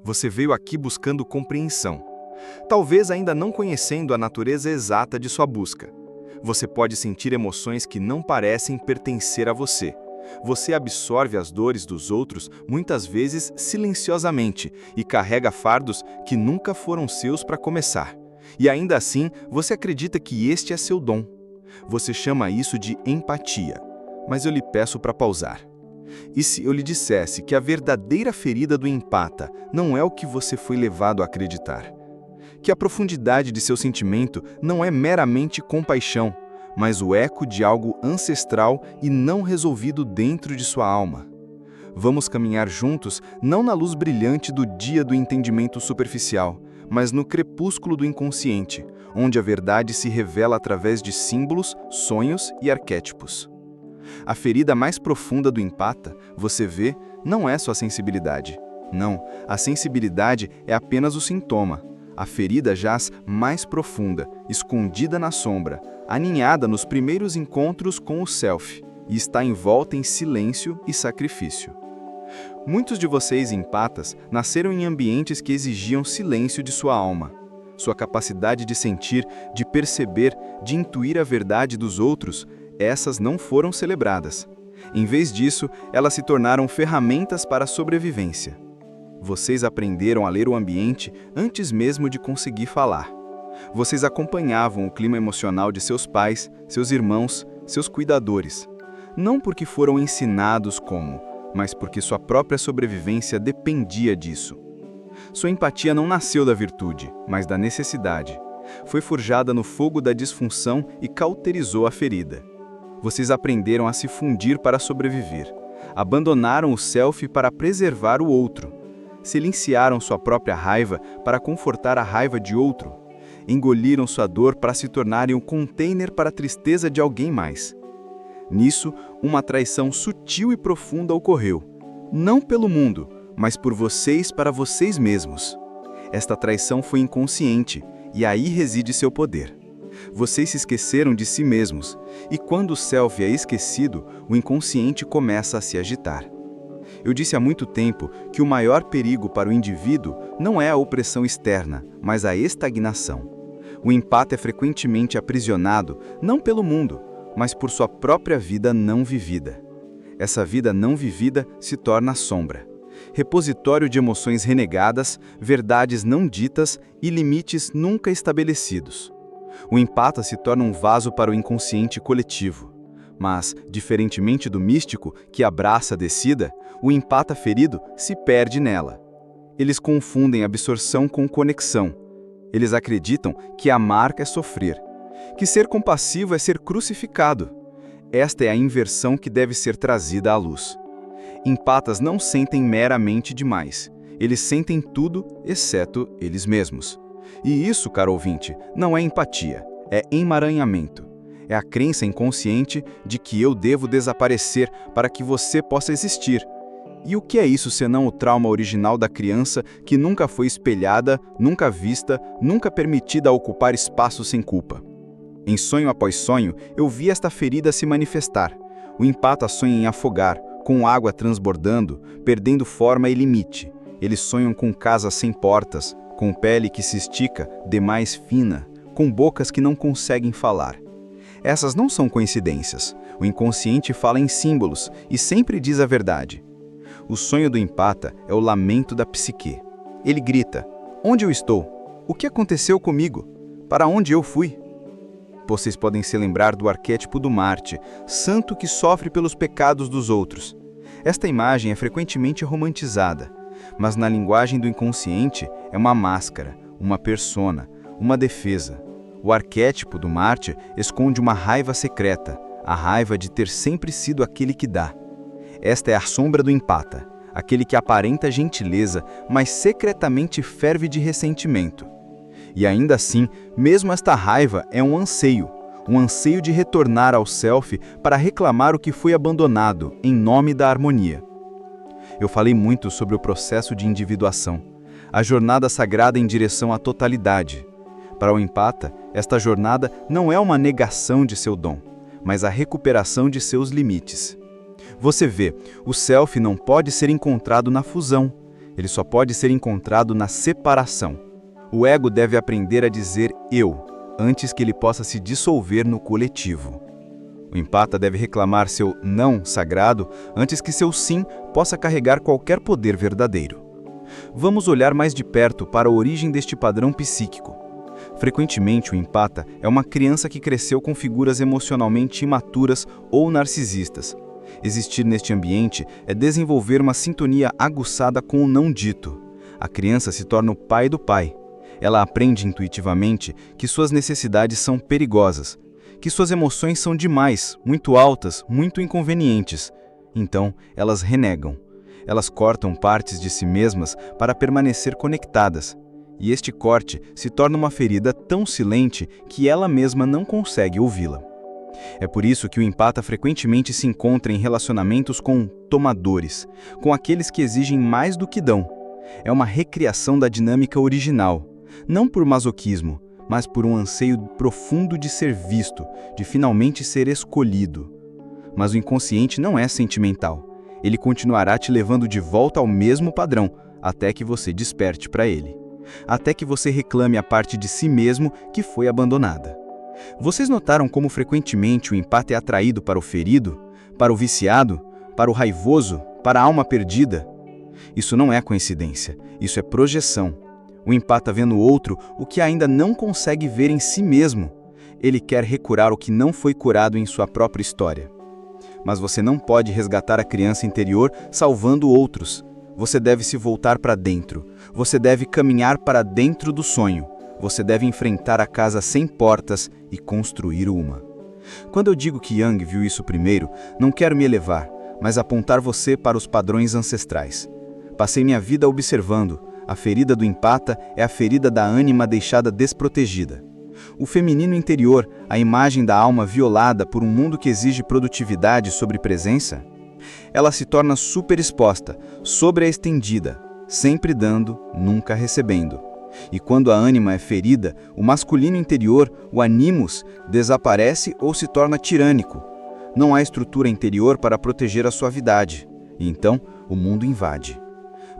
Você veio aqui buscando compreensão, talvez ainda não conhecendo a natureza exata de sua busca. Você pode sentir emoções que não parecem pertencer a você. Você absorve as dores dos outros, muitas vezes silenciosamente, e carrega fardos que nunca foram seus para começar. E ainda assim, você acredita que este é seu dom. Você chama isso de empatia. Mas eu lhe peço para pausar. E se eu lhe dissesse que a verdadeira ferida do empata não é o que você foi levado a acreditar? Que a profundidade de seu sentimento não é meramente compaixão, mas o eco de algo ancestral e não resolvido dentro de sua alma. Vamos caminhar juntos não na luz brilhante do dia do entendimento superficial, mas no crepúsculo do inconsciente, onde a verdade se revela através de símbolos, sonhos e arquétipos. A ferida mais profunda do empata, você vê, não é sua sensibilidade. Não, a sensibilidade é apenas o sintoma. A ferida jaz mais profunda, escondida na sombra, aninhada nos primeiros encontros com o self, e está envolta em silêncio e sacrifício. Muitos de vocês empatas nasceram em ambientes que exigiam silêncio de sua alma. Sua capacidade de sentir, de perceber, de intuir a verdade dos outros, essas não foram celebradas. Em vez disso, elas se tornaram ferramentas para a sobrevivência. Vocês aprenderam a ler o ambiente antes mesmo de conseguir falar. Vocês acompanhavam o clima emocional de seus pais, seus irmãos, seus cuidadores. Não porque foram ensinados como, mas porque sua própria sobrevivência dependia disso. Sua empatia não nasceu da virtude, mas da necessidade. Foi forjada no fogo da disfunção e cauterizou a ferida. Vocês aprenderam a se fundir para sobreviver. Abandonaram o self para preservar o outro. Silenciaram sua própria raiva para confortar a raiva de outro. Engoliram sua dor para se tornarem um container para a tristeza de alguém mais. Nisso, uma traição sutil e profunda ocorreu. Não pelo mundo, mas por vocês para vocês mesmos. Esta traição foi inconsciente, e aí reside seu poder. Vocês se esqueceram de si mesmos, e quando o self é esquecido, o inconsciente começa a se agitar. Eu disse há muito tempo que o maior perigo para o indivíduo não é a opressão externa, mas a estagnação. O empata é frequentemente aprisionado, não pelo mundo, mas por sua própria vida não vivida. Essa vida não vivida se torna sombra. Repositório de emoções renegadas, verdades não ditas e limites nunca estabelecidos. O empata se torna um vaso para o inconsciente coletivo. Mas, diferentemente do místico, que abraça a descida, o empata ferido se perde nela. Eles confundem absorção com conexão. Eles acreditam que amar é sofrer, que ser compassivo é ser crucificado. Esta é a inversão que deve ser trazida à luz. Empatas não sentem meramente demais. Eles sentem tudo, exceto eles mesmos. E isso, caro ouvinte, não é empatia, é emaranhamento. É a crença inconsciente de que eu devo desaparecer para que você possa existir. E o que é isso senão o trauma original da criança que nunca foi espelhada, nunca vista, nunca permitida a ocupar espaço sem culpa? Em sonho após sonho, eu vi esta ferida se manifestar. O empata sonha em afogar, com água transbordando, perdendo forma e limite. Eles sonham com casas sem portas, com pele que se estica, demais fina, com bocas que não conseguem falar. Essas não são coincidências. O inconsciente fala em símbolos e sempre diz a verdade. O sonho do empata é o lamento da psique. Ele grita: onde eu estou? O que aconteceu comigo? Para onde eu fui? Vocês podem se lembrar do arquétipo do Marte, santo que sofre pelos pecados dos outros. Esta imagem é frequentemente romantizada, mas na linguagem do inconsciente é uma máscara, uma persona, uma defesa. O arquétipo do Marte esconde uma raiva secreta, a raiva de ter sempre sido aquele que dá. Esta é a sombra do empata, aquele que aparenta gentileza, mas secretamente ferve de ressentimento. E ainda assim, mesmo esta raiva é um anseio de retornar ao self para reclamar o que foi abandonado, em nome da harmonia. Eu falei muito sobre o processo de individuação, a jornada sagrada em direção à totalidade. Para o empata, esta jornada não é uma negação de seu dom, mas a recuperação de seus limites. Você vê, o self não pode ser encontrado na fusão. Ele só pode ser encontrado na separação. O ego deve aprender a dizer eu, antes que ele possa se dissolver no coletivo. O empata deve reclamar seu não sagrado antes que seu sim possa carregar qualquer poder verdadeiro. Vamos olhar mais de perto para a origem deste padrão psíquico. Frequentemente, o empata é uma criança que cresceu com figuras emocionalmente imaturas ou narcisistas. Existir neste ambiente é desenvolver uma sintonia aguçada com o não dito. A criança se torna o pai do pai. Ela aprende intuitivamente que suas necessidades são perigosas, que suas emoções são demais, muito altas, muito inconvenientes. Então, elas renegam. Elas cortam partes de si mesmas para permanecer conectadas. E este corte se torna uma ferida tão silente que ela mesma não consegue ouvi-la. É por isso que o empata frequentemente se encontra em relacionamentos com tomadores, com aqueles que exigem mais do que dão. É uma recriação da dinâmica original, não por masoquismo, mas por um anseio profundo de ser visto, de finalmente ser escolhido. Mas o inconsciente não é sentimental. Ele continuará te levando de volta ao mesmo padrão, até que você desperte para ele. Até que você reclame a parte de si mesmo que foi abandonada. Vocês notaram como frequentemente o empata é atraído para o ferido, para o viciado, para o raivoso, para a alma perdida? Isso não é coincidência, isso é projeção. O empata vê no outro o que ainda não consegue ver em si mesmo. Ele quer recurar o que não foi curado em sua própria história. Mas você não pode resgatar a criança interior salvando outros. Você deve se voltar para dentro. Você deve caminhar para dentro do sonho. Você deve enfrentar a casa sem portas e construir uma. Quando eu digo que Jung viu isso primeiro, não quero me elevar, mas apontar você para os padrões ancestrais. Passei minha vida observando. A ferida do empata é a ferida da ânima deixada desprotegida. O feminino interior, a imagem da alma violada por um mundo que exige produtividade sobre presença, ela se torna superexposta, sobreestendida, sempre dando, nunca recebendo. E quando a ânima é ferida, o masculino interior, o animus, desaparece ou se torna tirânico. Não há estrutura interior para proteger a suavidade, e então o mundo invade.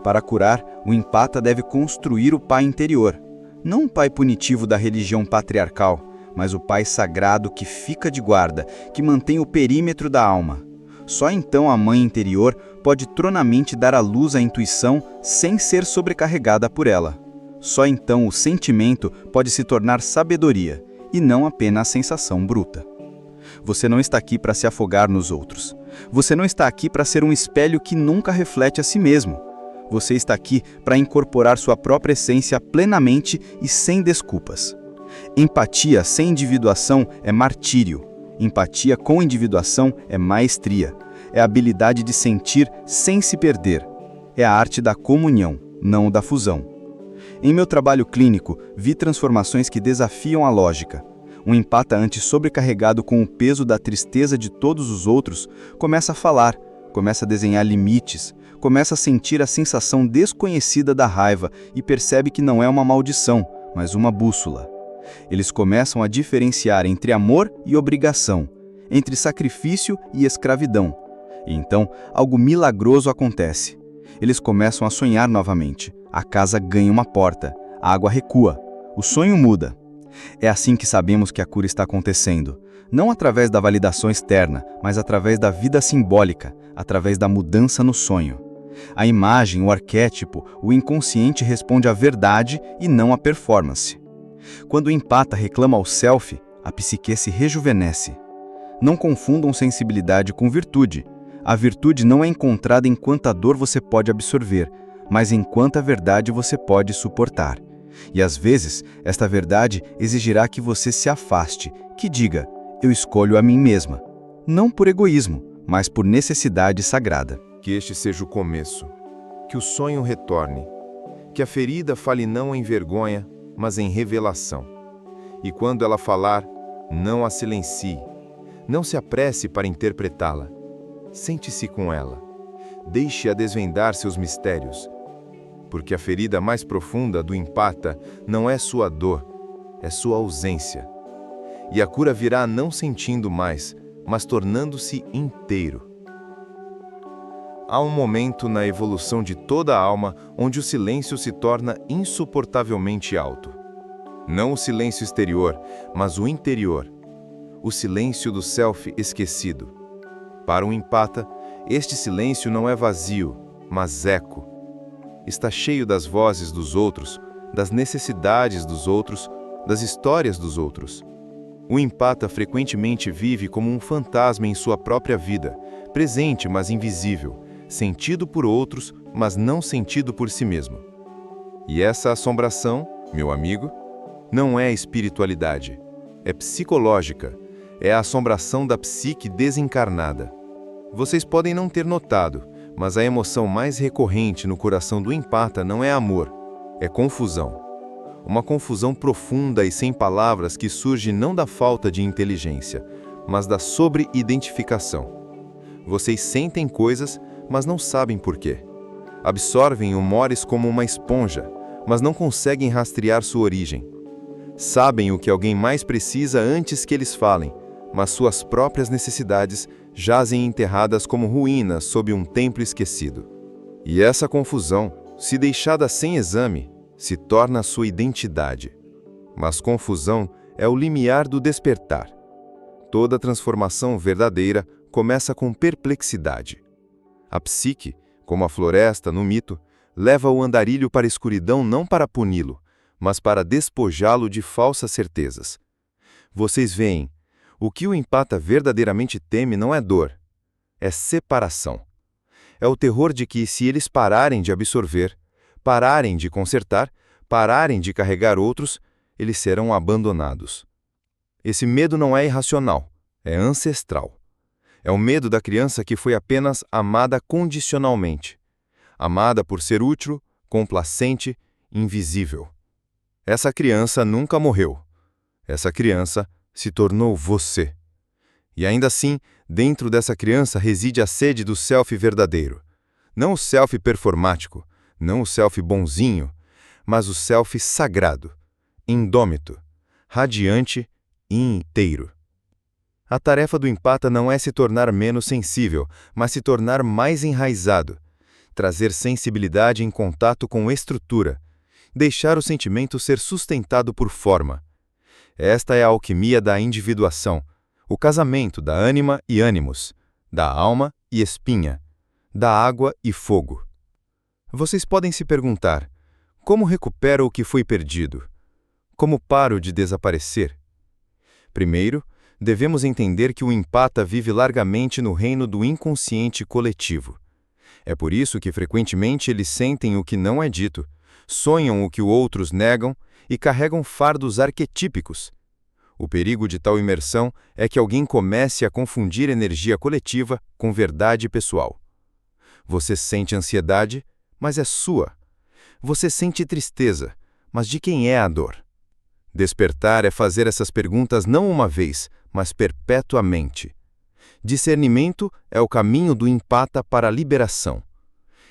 Para curar, o empata deve construir o pai interior, não o pai punitivo da religião patriarcal, mas o pai sagrado que fica de guarda, que mantém o perímetro da alma. Só então a mãe interior pode tronamente dar à luz à intuição sem ser sobrecarregada por ela. Só então o sentimento pode se tornar sabedoria, e não apenas sensação bruta. Você não está aqui para se afogar nos outros. Você não está aqui para ser um espelho que nunca reflete a si mesmo. Você está aqui para incorporar sua própria essência plenamente e sem desculpas. Empatia sem individuação é martírio. Empatia com individuação é maestria. É a habilidade de sentir sem se perder. É a arte da comunhão, não da fusão. Em meu trabalho clínico, vi transformações que desafiam a lógica. Um empata antes sobrecarregado com o peso da tristeza de todos os outros começa a falar, começa a desenhar limites, começa a sentir a sensação desconhecida da raiva e percebe que não é uma maldição, mas uma bússola. Eles começam a diferenciar entre amor e obrigação, entre sacrifício e escravidão. E então, algo milagroso acontece. Eles começam a sonhar novamente. A casa ganha uma porta, a água recua, o sonho muda. É assim que sabemos que a cura está acontecendo, não através da validação externa, mas através da vida simbólica, através da mudança no sonho. A imagem, o arquétipo, o inconsciente responde à verdade e não à performance. Quando o empata reclama ao self, a psique se rejuvenesce. Não confundam sensibilidade com virtude. A virtude não é encontrada em quanta dor você pode absorver, mas em quanta verdade você pode suportar. E às vezes, esta verdade exigirá que você se afaste, que diga, eu escolho a mim mesma. Não por egoísmo, mas por necessidade sagrada. Que este seja o começo, que o sonho retorne, que a ferida fale não em vergonha, mas em revelação. E quando ela falar, não a silencie, não se apresse para interpretá-la. Sente-se com ela, deixe-a desvendar seus mistérios, porque a ferida mais profunda do empata não é sua dor, é sua ausência. E a cura virá não sentindo mais, mas tornando-se inteiro. há um momento na evolução de toda a alma onde o silêncio se torna insuportavelmente alto. Não o silêncio exterior, mas o interior. O silêncio do self esquecido. Para um empata, este silêncio não é vazio, mas eco. Está cheio das vozes dos outros, das necessidades dos outros, das histórias dos outros. O empata frequentemente vive como um fantasma em sua própria vida, presente, mas invisível, sentido por outros, mas não sentido por si mesmo. E essa assombração, meu amigo, não é espiritualidade, é psicológica, é a assombração da psique desencarnada. Vocês podem não ter notado, mas a emoção mais recorrente no coração do empata não é amor, é confusão. Uma confusão profunda e sem palavras que surge não da falta de inteligência, mas da sobre-identificação. Vocês sentem coisas, mas não sabem por quê. Absorvem humores como uma esponja, mas não conseguem rastrear sua origem. Sabem o que alguém mais precisa antes que eles falem, mas suas próprias necessidades jazem enterradas como ruínas sob um templo esquecido. E essa confusão, se deixada sem exame, se torna a sua identidade. Mas confusão é o limiar do despertar. Toda transformação verdadeira começa com perplexidade. A psique, como a floresta no mito, leva o andarilho para a escuridão não para puni-lo, mas para despojá-lo de falsas certezas. Vocês veem, o que o empata verdadeiramente teme não é dor, é separação. É o terror de que, se eles pararem de absorver, pararem de consertar, pararem de carregar outros, eles serão abandonados. Esse medo não é irracional, é ancestral. É o medo da criança que foi apenas amada condicionalmente. Amada por ser útil, complacente, invisível. Essa criança nunca morreu. Essa criança se tornou você. E ainda assim, dentro dessa criança reside a sede do self verdadeiro. Não o self performático, não o self bonzinho, mas o self sagrado, indômito, radiante e inteiro. A tarefa do empata não é se tornar menos sensível, mas se tornar mais enraizado, trazer sensibilidade em contato com estrutura, deixar o sentimento ser sustentado por forma. Esta é a alquimia da individuação, o casamento da ânima e ânimos, da alma e espinha, da água e fogo. Vocês podem se perguntar, como recupero o que foi perdido? Como paro de desaparecer? Primeiro, devemos entender que o empata vive largamente no reino do inconsciente coletivo. É por isso que frequentemente eles sentem o que não é dito, sonham o que outros negam e carregam fardos arquetípicos. O perigo de tal imersão é que alguém comece a confundir energia coletiva com verdade pessoal. Você sente ansiedade, mas é sua. Você sente tristeza, mas de quem é a dor? Despertar é fazer essas perguntas não uma vez, mas perpetuamente. Discernimento é o caminho do empata para a liberação.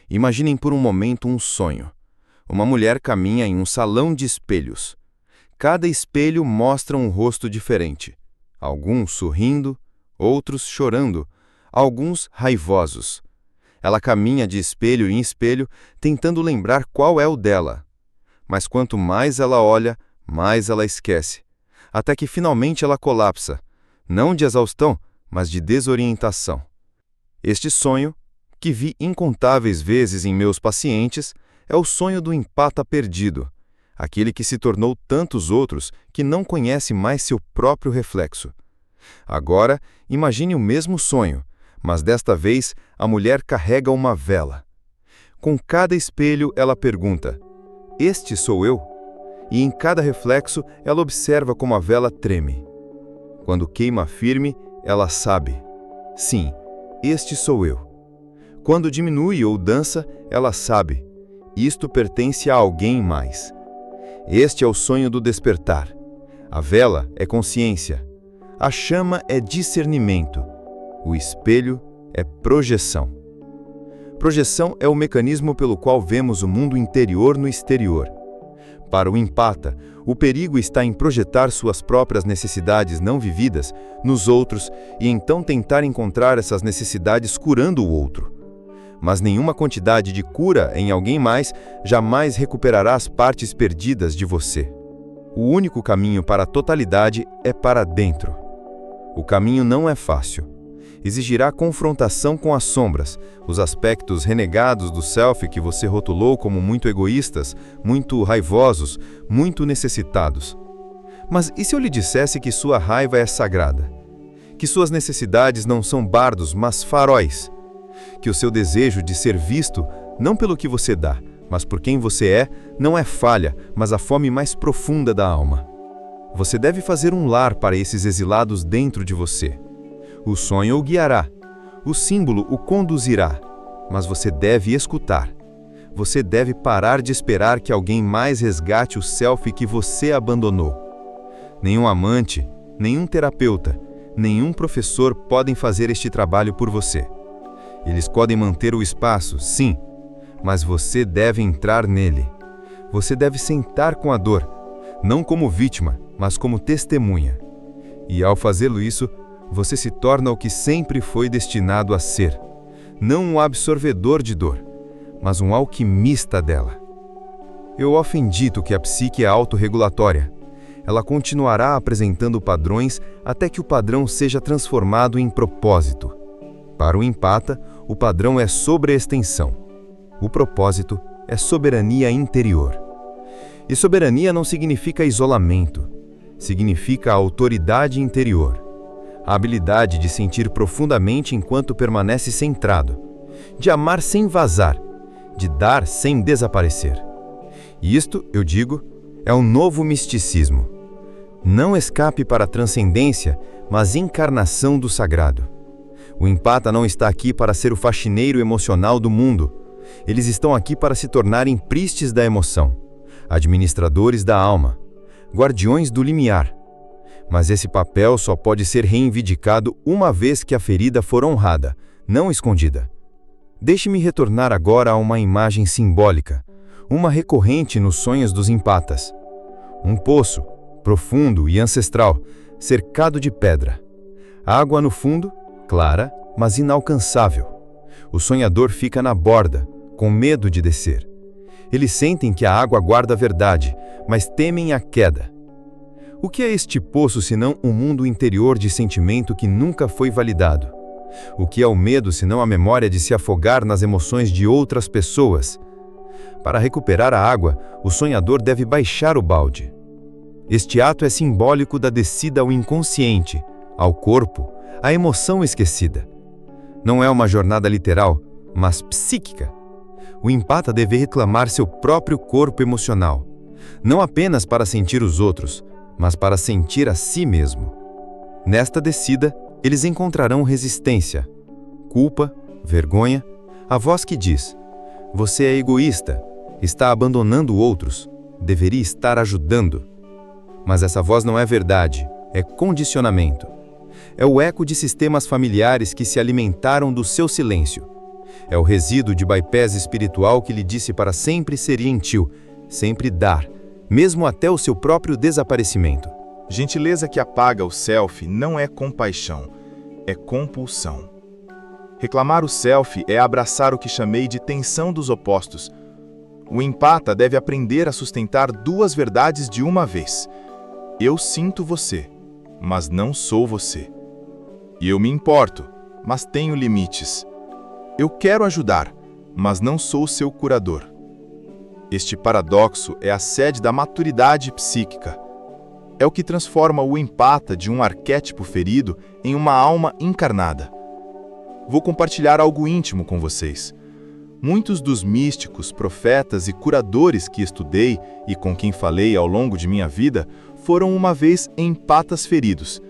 Imaginem por um momento um sonho. Uma mulher caminha em um salão de espelhos. Cada espelho mostra um rosto diferente. Alguns sorrindo, outros chorando, alguns raivosos. Ela caminha de espelho em espelho, tentando lembrar qual é o dela. Mas quanto mais ela olha, mais ela esquece. Até que finalmente ela colapsa, não de exaustão, mas de desorientação. Este sonho, que vi incontáveis vezes em meus pacientes, é o sonho do empata perdido, aquele que se tornou tantos outros que não conhece mais seu próprio reflexo. Agora, imagine o mesmo sonho, mas desta vez a mulher carrega uma vela. Com cada espelho ela pergunta, "Este sou eu?" E em cada reflexo ela observa como a vela treme. Quando queima firme, ela sabe, "Sim, este sou eu." Quando diminui ou dança, ela sabe, "Isto pertence a alguém mais." Este é o sonho do despertar. A vela é consciência. A chama é discernimento. O espelho é projeção. Projeção é o mecanismo pelo qual vemos o mundo interior no exterior. Para o empata, o perigo está em projetar suas próprias necessidades não vividas nos outros e então tentar encontrar essas necessidades curando o outro. mas nenhuma quantidade de cura em alguém mais jamais recuperará as partes perdidas de você. O único caminho para a totalidade é para dentro. O caminho não é fácil. Exigirá confrontação com as sombras, os aspectos renegados do self que você rotulou como muito egoístas, muito raivosos, muito necessitados. Mas e se eu lhe dissesse que sua raiva é sagrada? Que suas necessidades não são bardos, mas faróis? Que o seu desejo de ser visto, não pelo que você dá, mas por quem você é, não é falha, mas a fome mais profunda da alma. Você deve fazer um lar para esses exilados dentro de você. O sonho o guiará, o símbolo o conduzirá, mas você deve escutar. Você deve parar de esperar que alguém mais resgate o self que você abandonou. Nenhum amante, nenhum terapeuta, nenhum professor podem fazer este trabalho por você. Eles podem manter o espaço, sim, mas você deve entrar nele. Você deve sentar com a dor, não como vítima, mas como testemunha. E ao fazê-lo isso, você se torna o que sempre foi destinado a ser. Não um absorvedor de dor, mas um alquimista dela. Eu ofendito que a psique é autorregulatória. Ela continuará apresentando padrões até que o padrão seja transformado em propósito. Para o empata, o padrão é sobreextensão. O propósito é soberania interior. E soberania não significa isolamento. Significa autoridade interior. A habilidade de sentir profundamente enquanto permanece centrado. De amar sem vazar. De dar sem desaparecer. E isto, eu digo, é um novo misticismo. Não escape para a transcendência, mas encarnação do sagrado. O empata não está aqui para ser o faxineiro emocional do mundo. Eles estão aqui para se tornarem pristes da emoção, administradores da alma, guardiões do limiar. Mas esse papel só pode ser reivindicado uma vez que a ferida for honrada, não escondida. Deixe-me retornar agora a uma imagem simbólica, uma recorrente nos sonhos dos empatas. Um poço, profundo e ancestral, cercado de pedra. Água no fundo, clara, mas inalcançável. O sonhador fica na borda, com medo de descer. Eles sentem que a água guarda a verdade, mas temem a queda. O que é este poço senão um mundo interior de sentimento que nunca foi validado? O que é o medo senão a memória de se afogar nas emoções de outras pessoas? Para recuperar a água, o sonhador deve baixar o balde. Este ato é simbólico da descida ao inconsciente, ao corpo, à emoção esquecida. Não é uma jornada literal, mas psíquica. O empata deve reclamar seu próprio corpo emocional, não apenas para sentir os outros, mas para sentir a si mesmo. Nesta descida, eles encontrarão resistência, culpa, vergonha, a voz que diz: você é egoísta, está abandonando outros, deveria estar ajudando. Mas essa voz não é verdade, é condicionamento. É o eco de sistemas familiares que se alimentaram do seu silêncio. É o resíduo de bypass espiritual que lhe disse para sempre ser gentil, sempre dar, mesmo até o seu próprio desaparecimento. Gentileza que apaga o self não é compaixão, é compulsão. Reclamar o self é abraçar o que chamei de tensão dos opostos. O empata deve aprender a sustentar duas verdades de uma vez. Eu sinto você, mas não sou você. E eu me importo, mas tenho limites. Eu quero ajudar, mas não sou seu curador. Este paradoxo é a sede da maturidade psíquica. É o que transforma o empata de um arquétipo ferido em uma alma encarnada. Vou compartilhar algo íntimo com vocês. Muitos dos místicos, profetas e curadores que estudei e com quem falei ao longo de minha vida foram uma vez empatas feridos.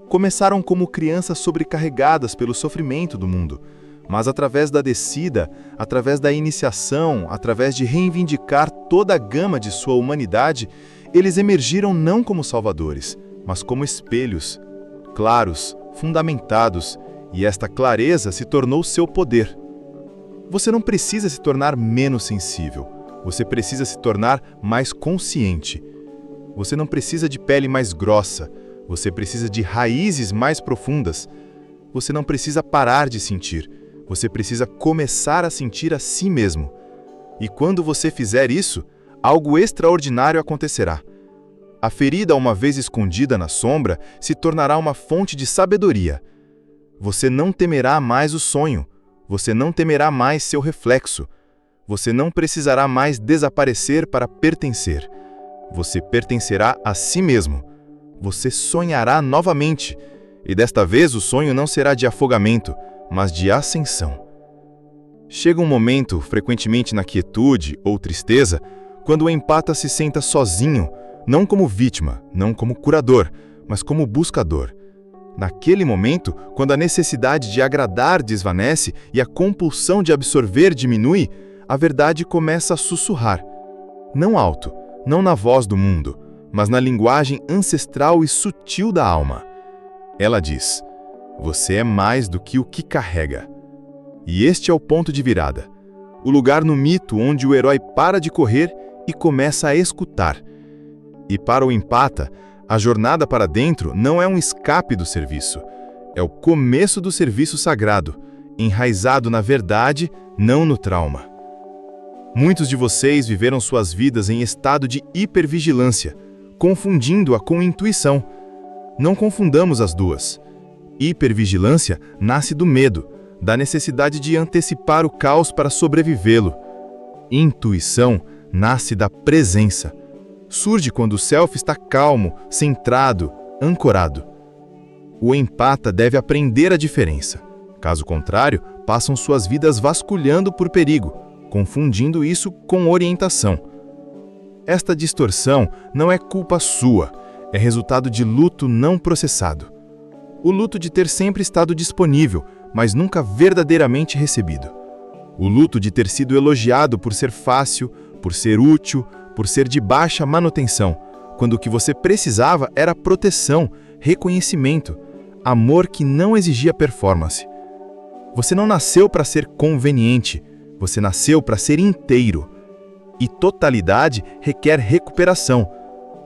Começaram como crianças sobrecarregadas pelo sofrimento do mundo, mas através da descida, através da iniciação, através de reivindicar toda a gama de sua humanidade, eles emergiram não como salvadores, mas como espelhos, claros, fundamentados, e esta clareza se tornou seu poder. Você não precisa se tornar menos sensível, você precisa se tornar mais consciente. Você não precisa de pele mais grossa, você precisa de raízes mais profundas. Você não precisa parar de sentir, Você precisa começar a sentir a si mesmo. E quando você fizer isso, algo extraordinário acontecerá. A ferida, uma vez escondida na sombra, se tornará uma fonte de sabedoria. Você não temerá mais o sonho. Você não temerá mais seu reflexo. Você não precisará mais desaparecer para pertencer. Você pertencerá a si mesmo. Você sonhará novamente. E desta vez o sonho não será de afogamento, mas de ascensão. Chega um momento, frequentemente na quietude ou tristeza, quando o empata se senta sozinho, não como vítima, não como curador, mas como buscador. Naquele momento, quando a necessidade de agradar desvanece e a compulsão de absorver diminui, a verdade começa a sussurrar. Não alto, não na voz do mundo, mas na linguagem ancestral e sutil da alma. Ela diz: você é mais do que o que carrega. E este é o ponto de virada. O lugar no mito onde o herói para de correr e começa a escutar. E para o empata, a jornada para dentro não é um escape do serviço. É o começo do serviço sagrado, enraizado na verdade, não no trauma. Muitos de vocês viveram suas vidas em estado de hipervigilância, confundindo-a com intuição. Não confundamos as duas. Hipervigilância nasce do medo, da necessidade de antecipar o caos para sobrevivê-lo. Intuição nasce da presença. Surge quando o self está calmo, centrado, ancorado. O empata deve aprender a diferença. Caso contrário, passam suas vidas vasculhando por perigo, confundindo isso com orientação. Esta distorção não é culpa sua, é resultado de luto não processado. O luto de ter sempre estado disponível, mas nunca verdadeiramente recebido. O luto de ter sido elogiado por ser fácil, por ser útil, por ser de baixa manutenção, quando o que você precisava era proteção, reconhecimento, amor que não exigia performance. Você não nasceu para ser conveniente, você nasceu para ser inteiro. E totalidade requer recuperação,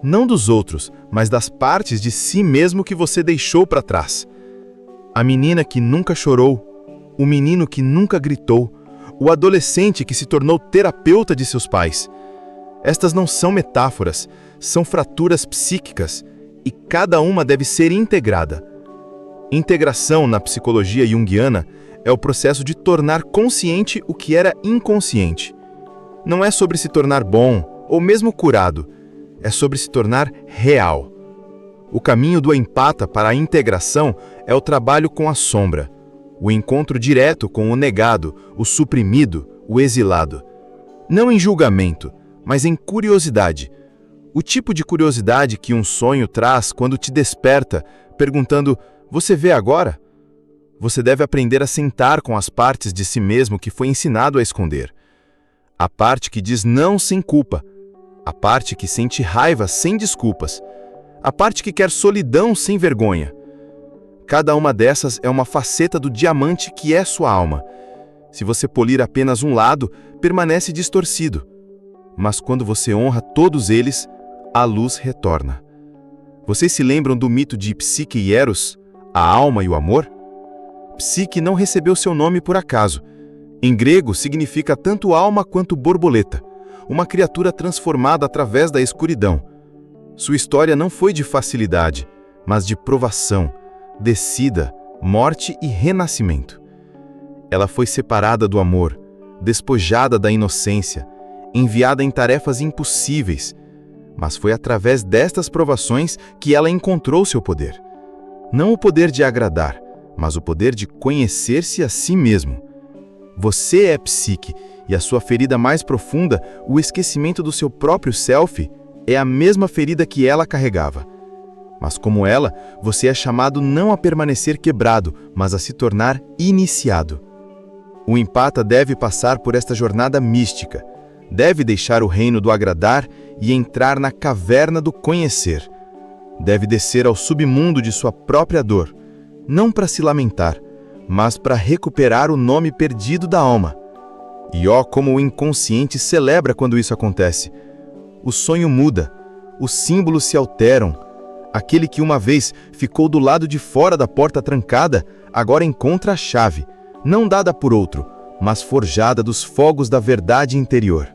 não dos outros, mas das partes de si mesmo que você deixou para trás. A menina que nunca chorou, o menino que nunca gritou, o adolescente que se tornou terapeuta de seus pais. Estas não são metáforas, são fraturas psíquicas, e cada uma deve ser integrada. Integração na psicologia junguiana é o processo de tornar consciente o que era inconsciente. Não é sobre se tornar bom, ou mesmo curado, é sobre se tornar real. O caminho do empata para a integração é o trabalho com a sombra, o encontro direto com o negado, o suprimido, o exilado. Não em julgamento, mas em curiosidade. O tipo de curiosidade que um sonho traz quando te desperta, perguntando: você vê agora? Você deve aprender a sentar com as partes de si mesmo que foi ensinado a esconder. A parte que diz não sem culpa, a parte que sente raiva sem desculpas, a parte que quer solidão sem vergonha. Cada uma dessas é uma faceta do diamante que é sua alma. Se você polir apenas um lado, permanece distorcido. Mas quando você honra todos eles, a luz retorna. Vocês se lembram do mito de Psique e Eros, a alma e o amor? Psique não recebeu seu nome por acaso. Em grego significa tanto alma quanto borboleta, uma criatura transformada através da escuridão. Sua história não foi de facilidade, mas de provação, descida, morte e renascimento. Ela foi separada do amor, despojada da inocência, enviada em tarefas impossíveis, mas foi através destas provações que ela encontrou seu poder. Não o poder de agradar, mas o poder de conhecer-se a si mesmo. Você é psique, e a sua ferida mais profunda, o esquecimento do seu próprio self, é a mesma ferida que ela carregava. Mas como ela, você é chamado não a permanecer quebrado, mas a se tornar iniciado. O empata deve passar por esta jornada mística, deve deixar o reino do agradar e entrar na caverna do conhecer. Deve descer ao submundo de sua própria dor, não para se lamentar, mas para recuperar o nome perdido da alma. E ó, como o inconsciente celebra quando isso acontece. O sonho muda, os símbolos se alteram. Aquele que uma vez ficou do lado de fora da porta trancada, agora encontra a chave, não dada por outro, mas forjada dos fogos da verdade interior.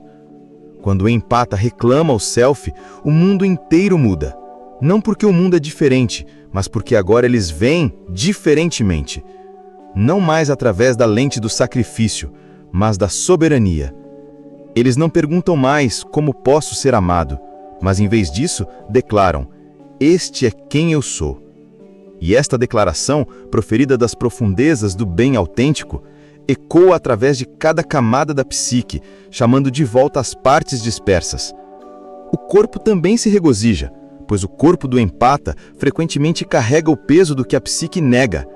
Quando o empata reclama o self, o mundo inteiro muda. Não porque o mundo é diferente, mas porque agora eles veem diferentemente. Não mais através da lente do sacrifício, mas da soberania. Eles não perguntam mais como posso ser amado, mas em vez disso declaram: este é quem eu sou. E esta declaração, proferida das profundezas do bem autêntico, ecoa através de cada camada da psique, chamando de volta as partes dispersas. O corpo também se regozija, pois o corpo do empata frequentemente carrega o peso do que a psique nega: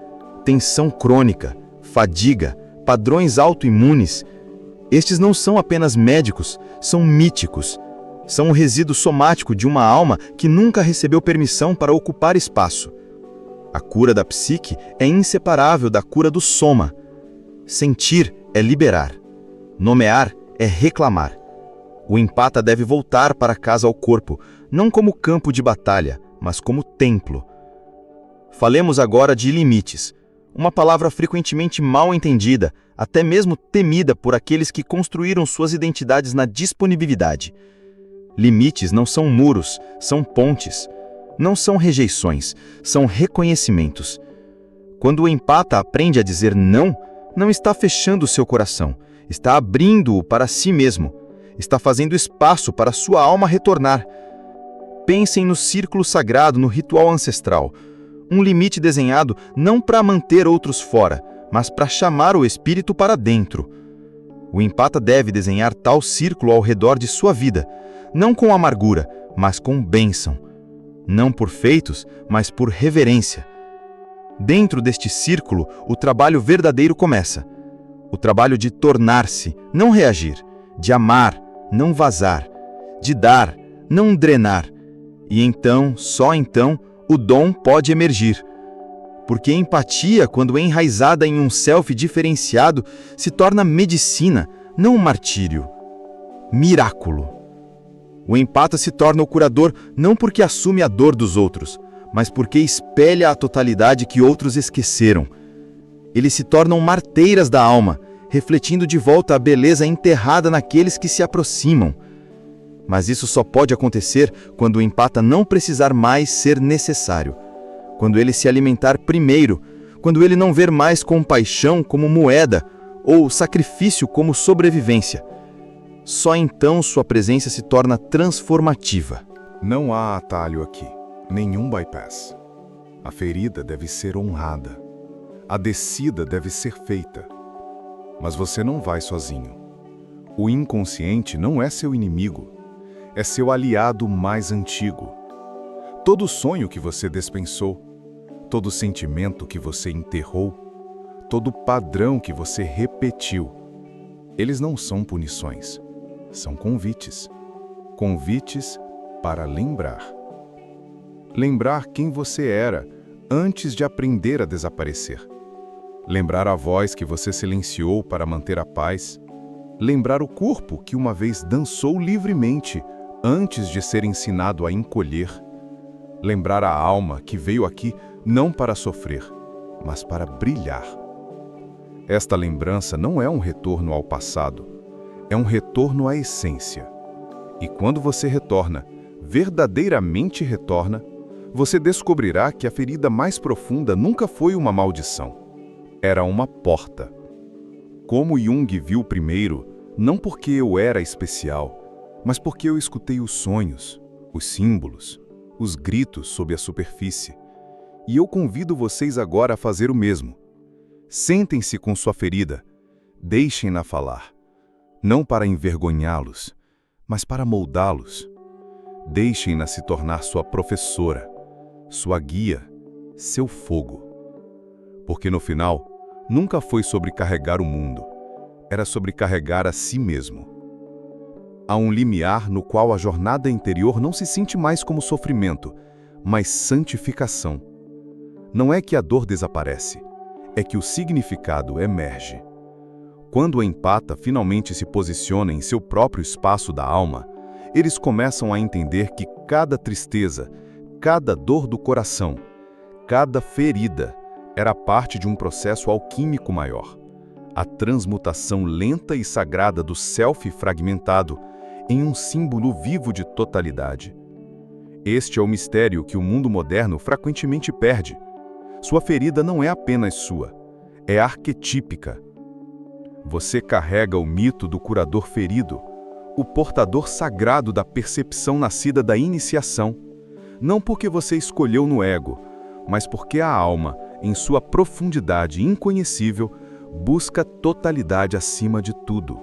tensão crônica, fadiga, padrões autoimunes. Estes não são apenas médicos, são míticos. São um resíduo somático de uma alma que nunca recebeu permissão para ocupar espaço. A cura da psique é inseparável da cura do soma. Sentir é liberar. Nomear é reclamar. O empata deve voltar para casa ao corpo, não como campo de batalha, mas como templo. Falemos agora de limites, uma palavra frequentemente mal entendida, até mesmo temida por aqueles que construíram suas identidades na disponibilidade. Limites não são muros, são pontes. Não são rejeições, são reconhecimentos. Quando o empata aprende a dizer não, não está fechando o seu coração, está abrindo-o para si mesmo, está fazendo espaço para sua alma retornar. Pensem no círculo sagrado, no ritual ancestral. Um limite desenhado não para manter outros fora, mas para chamar o espírito para dentro. O empata deve desenhar tal círculo ao redor de sua vida, não com amargura, mas com bênção. Não por feitos, mas por reverência. Dentro deste círculo, o trabalho verdadeiro começa. O trabalho de tornar-se, não reagir, de amar, não vazar, de dar, não drenar. E então, só então, o dom pode emergir. Porque empatia, quando enraizada em um self diferenciado, se torna medicina, não um martírio. Miraculo. O empata se torna o curador não porque assume a dor dos outros, mas porque espelha a totalidade que outros esqueceram. Eles se tornam marteiras da alma, refletindo de volta a beleza enterrada naqueles que se aproximam. Mas isso só pode acontecer quando o empata não precisar mais ser necessário. Quando ele se alimentar primeiro, quando ele não ver mais compaixão como moeda ou sacrifício como sobrevivência. Só então sua presença se torna transformativa. Não há atalho aqui, nenhum bypass. A ferida deve ser honrada. A descida deve ser feita. Mas você não vai sozinho. O inconsciente não é seu inimigo. É seu aliado mais antigo. Todo sonho que você dispensou, todo sentimento que você enterrou, todo padrão que você repetiu, eles não são punições. São convites. Convites para lembrar. Lembrar quem você era antes de aprender a desaparecer. Lembrar a voz que você silenciou para manter a paz. Lembrar o corpo que uma vez dançou livremente antes de ser ensinado a encolher. Lembrar a alma que veio aqui não para sofrer, mas para brilhar. Esta lembrança não é um retorno ao passado. É um retorno à essência. E quando você retorna, verdadeiramente retorna, você descobrirá que a ferida mais profunda nunca foi uma maldição. Era uma porta. Como Jung viu primeiro, não porque eu era especial, mas porque eu escutei os sonhos, os símbolos, os gritos sob a superfície. E eu convido vocês agora a fazer o mesmo. Sentem-se com sua ferida, deixem-na falar. Não para envergonhá-los, mas para moldá-los. Deixem-na se tornar sua professora, sua guia, seu fogo. Porque no final, nunca foi sobre carregar o mundo, era sobre carregar a si mesmo. Há um limiar no qual a jornada interior não se sente mais como sofrimento, mas santificação. Não é que a dor desaparece, é que o significado emerge. Quando o empata finalmente se posiciona em seu próprio espaço da alma, eles começam a entender que cada tristeza, cada dor do coração, cada ferida era parte de um processo alquímico maior. a transmutação lenta e sagrada do self fragmentado em um símbolo vivo de totalidade. Este é o mistério que o mundo moderno frequentemente perde. Sua ferida não é apenas sua, é arquetípica. Você carrega o mito do curador ferido, o portador sagrado da percepção nascida da iniciação, não porque você escolheu no ego, mas porque a alma, em sua profundidade inconhecível, busca totalidade acima de tudo,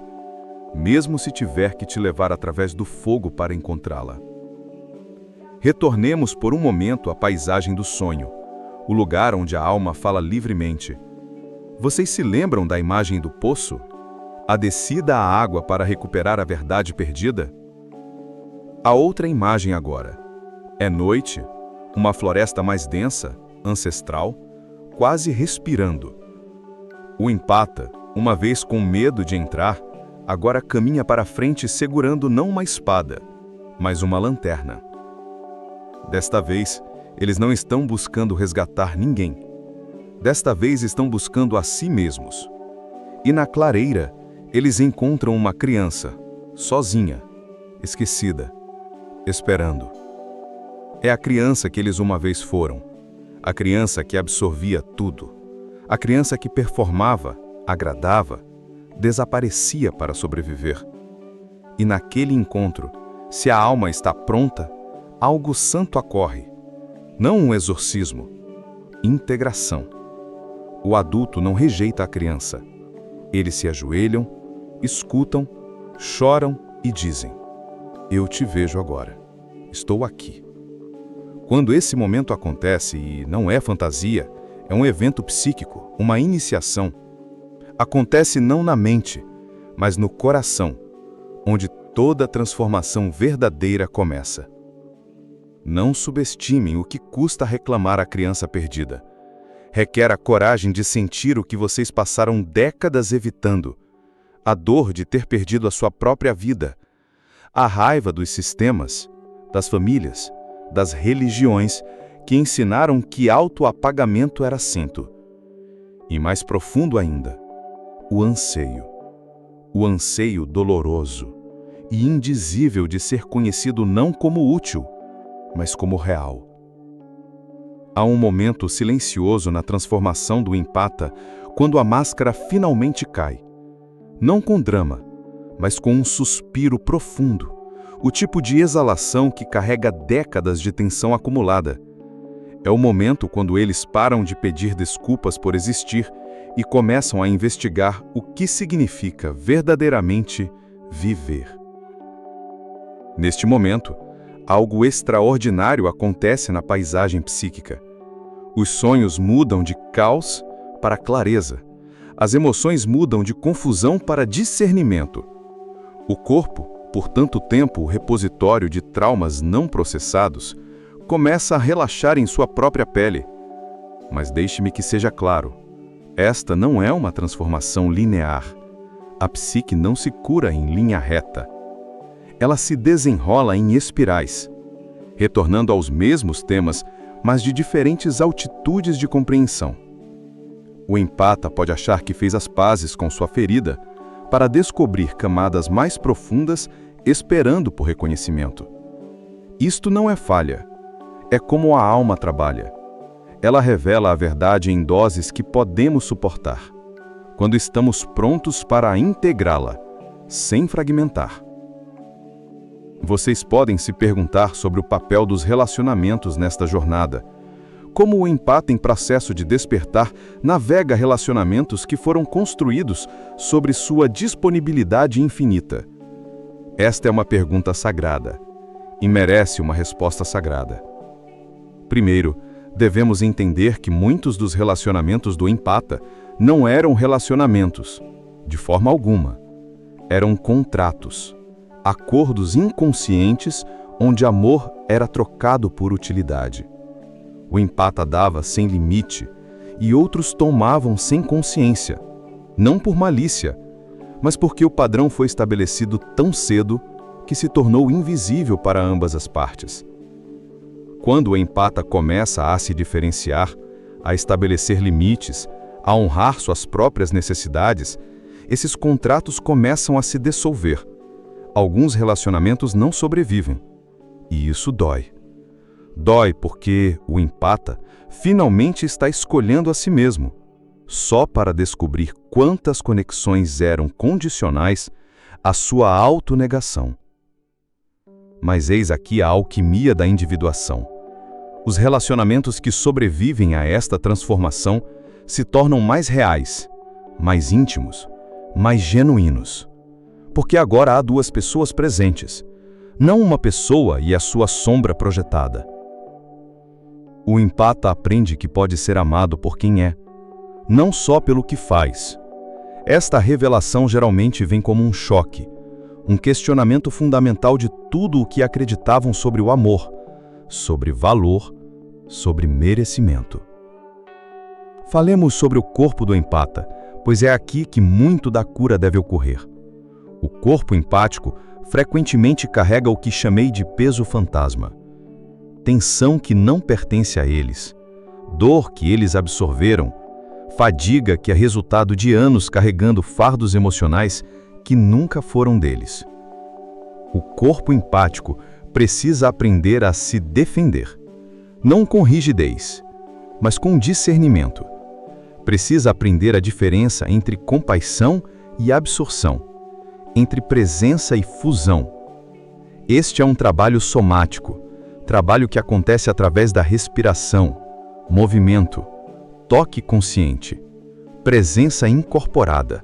mesmo se tiver que te levar através do fogo para encontrá-la. Retornemos por um momento à paisagem do sonho, o lugar onde a alma fala livremente. Vocês se lembram da imagem do poço? A descida à água para recuperar a verdade perdida? A outra imagem agora. É noite, uma floresta mais densa, ancestral, quase respirando. O empata, uma vez com medo de entrar, agora caminha para frente segurando não uma espada, mas uma lanterna. Desta vez, eles não estão buscando resgatar ninguém. Desta vez estão buscando a si mesmos. E na clareira, eles encontram uma criança, sozinha, esquecida, esperando. É a criança que eles uma vez foram, a criança que absorvia tudo, a criança que performava, agradava, desaparecia para sobreviver. E naquele encontro, se a alma está pronta, algo santo ocorre. Não um exorcismo, integração. O adulto não rejeita a criança. Eles se ajoelham, escutam, choram e dizem: eu te vejo agora, estou aqui. Quando esse momento acontece, e não é fantasia, é um evento psíquico, uma iniciação, acontece não na mente, mas no coração, onde toda transformação verdadeira começa. Não subestimem o que custa reclamar a criança perdida. Requer a coragem de sentir o que vocês passaram décadas evitando, a dor de ter perdido a sua própria vida, a raiva dos sistemas, das famílias, das religiões que ensinaram que autoapagamento era santo. E mais profundo ainda, o anseio doloroso e indizível de ser conhecido não como útil, mas como real. Há um momento silencioso na transformação do empata quando a máscara finalmente cai. Não com drama, mas com um suspiro profundo, o tipo de exalação que carrega décadas de tensão acumulada. É o momento quando eles param de pedir desculpas por existir e começam a investigar o que significa verdadeiramente viver. Neste momento, algo extraordinário acontece na paisagem psíquica. Os sonhos mudam de caos para clareza. As emoções mudam de confusão para discernimento. O corpo, por tanto tempo repositório de traumas não processados, começa a relaxar em sua própria pele. Mas deixe-me que seja claro, esta não é uma transformação linear. A psique não se cura em linha reta. Ela se desenrola em espirais, retornando aos mesmos temas, mas de diferentes altitudes de compreensão. O empata pode achar que fez as pazes com sua ferida para descobrir camadas mais profundas esperando por reconhecimento. Isto não é falha, é como a alma trabalha. Ela revela a verdade em doses que podemos suportar, quando estamos prontos para integrá-la, sem fragmentar. Vocês podem se perguntar sobre o papel dos relacionamentos nesta jornada. Como o empata em processo de despertar navega relacionamentos que foram construídos sobre sua disponibilidade infinita? Esta é uma pergunta sagrada e merece uma resposta sagrada. Primeiro, devemos entender que muitos dos relacionamentos do empata não eram relacionamentos, de forma alguma. Eram contratos. Acordos inconscientes onde amor era trocado por utilidade. O empata dava sem limite e outros tomavam sem consciência, não por malícia, mas porque o padrão foi estabelecido tão cedo que se tornou invisível para ambas as partes. Quando o empata começa a se diferenciar, a estabelecer limites, A honrar suas próprias necessidades, esses contratos começam a se dissolver. Alguns relacionamentos não sobrevivem. E isso dói. Dói porque o empata finalmente está escolhendo a si mesmo, só para descobrir quantas conexões eram condicionais à sua autonegação. Mas eis aqui a alquimia da individuação. Os relacionamentos que sobrevivem a esta transformação se tornam mais reais, mais íntimos, mais genuínos. Porque agora há duas pessoas presentes, não uma pessoa e a sua sombra projetada. O empata aprende que pode ser amado por quem é, não só pelo que faz. Esta revelação geralmente vem como um choque, um questionamento fundamental de tudo o que acreditavam sobre o amor, sobre valor, sobre merecimento. Falemos sobre o corpo do empata, pois é aqui que muito da cura deve ocorrer. O corpo empático frequentemente carrega o que chamei de peso fantasma. Tensão que não pertence a eles, dor que eles absorveram, fadiga que é resultado de anos carregando fardos emocionais que nunca foram deles. O corpo empático precisa aprender a se defender, não com rigidez, mas com discernimento. Precisa aprender a diferença entre compaixão e absorção, entre presença e fusão. Este é um trabalho somático, trabalho que acontece através da respiração, movimento, toque consciente, presença incorporada.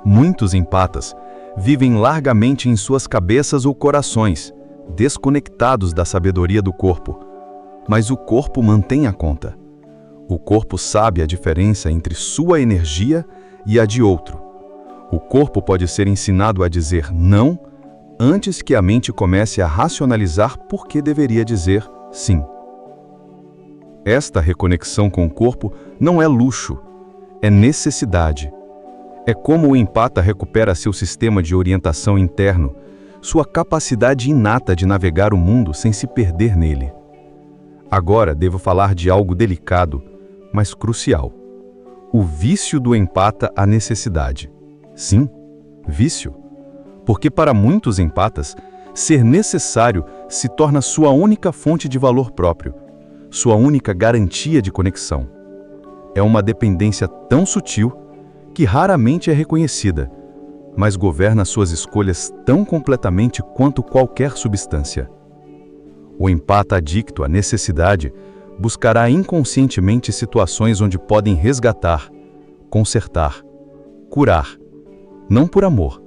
Muitos empatas vivem largamente em suas cabeças ou corações, desconectados da sabedoria do corpo, mas o corpo mantém a conta. O corpo sabe a diferença entre sua energia e a de outro. O corpo pode ser ensinado a dizer não antes que a mente comece a racionalizar por que deveria dizer sim. Esta reconexão com o corpo não é luxo, é necessidade. É como o empata recupera seu sistema de orientação interno, sua capacidade inata de navegar o mundo sem se perder nele. Agora devo falar de algo delicado, mas crucial. O vício do empata à necessidade. Sim, vício. Porque para muitos empatas, ser necessário se torna sua única fonte de valor próprio, sua única garantia de conexão. É uma dependência tão sutil que raramente é reconhecida, mas governa suas escolhas tão completamente quanto qualquer substância. O empata adicto à necessidade buscará inconscientemente situações onde podem resgatar, consertar, curar, não por amor,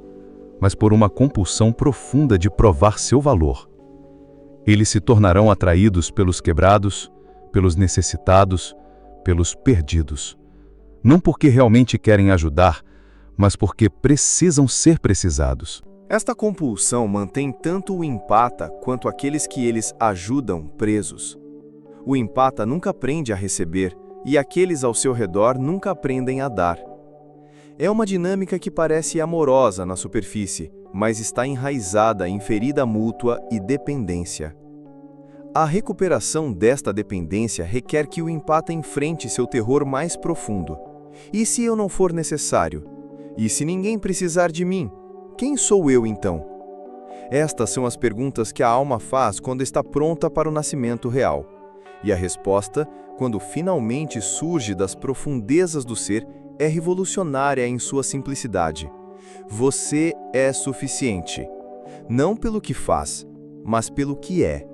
mas por uma compulsão profunda de provar seu valor. Eles se tornarão atraídos pelos quebrados, pelos necessitados, pelos perdidos. Não porque realmente querem ajudar, mas porque precisam ser precisados. Esta compulsão mantém tanto o empata quanto aqueles que eles ajudam presos. O empata nunca aprende a receber e aqueles ao seu redor nunca aprendem a dar. É uma dinâmica que parece amorosa na superfície, mas está enraizada em ferida mútua e dependência. A recuperação desta dependência requer que o empata enfrente seu terror mais profundo. E se eu não for necessário? E se ninguém precisar de mim? Quem sou eu então? Estas são as perguntas que a alma faz quando está pronta para o nascimento real. E a resposta, quando finalmente surge das profundezas do ser, é revolucionária em sua simplicidade. Você é suficiente, não pelo que faz, mas pelo que é.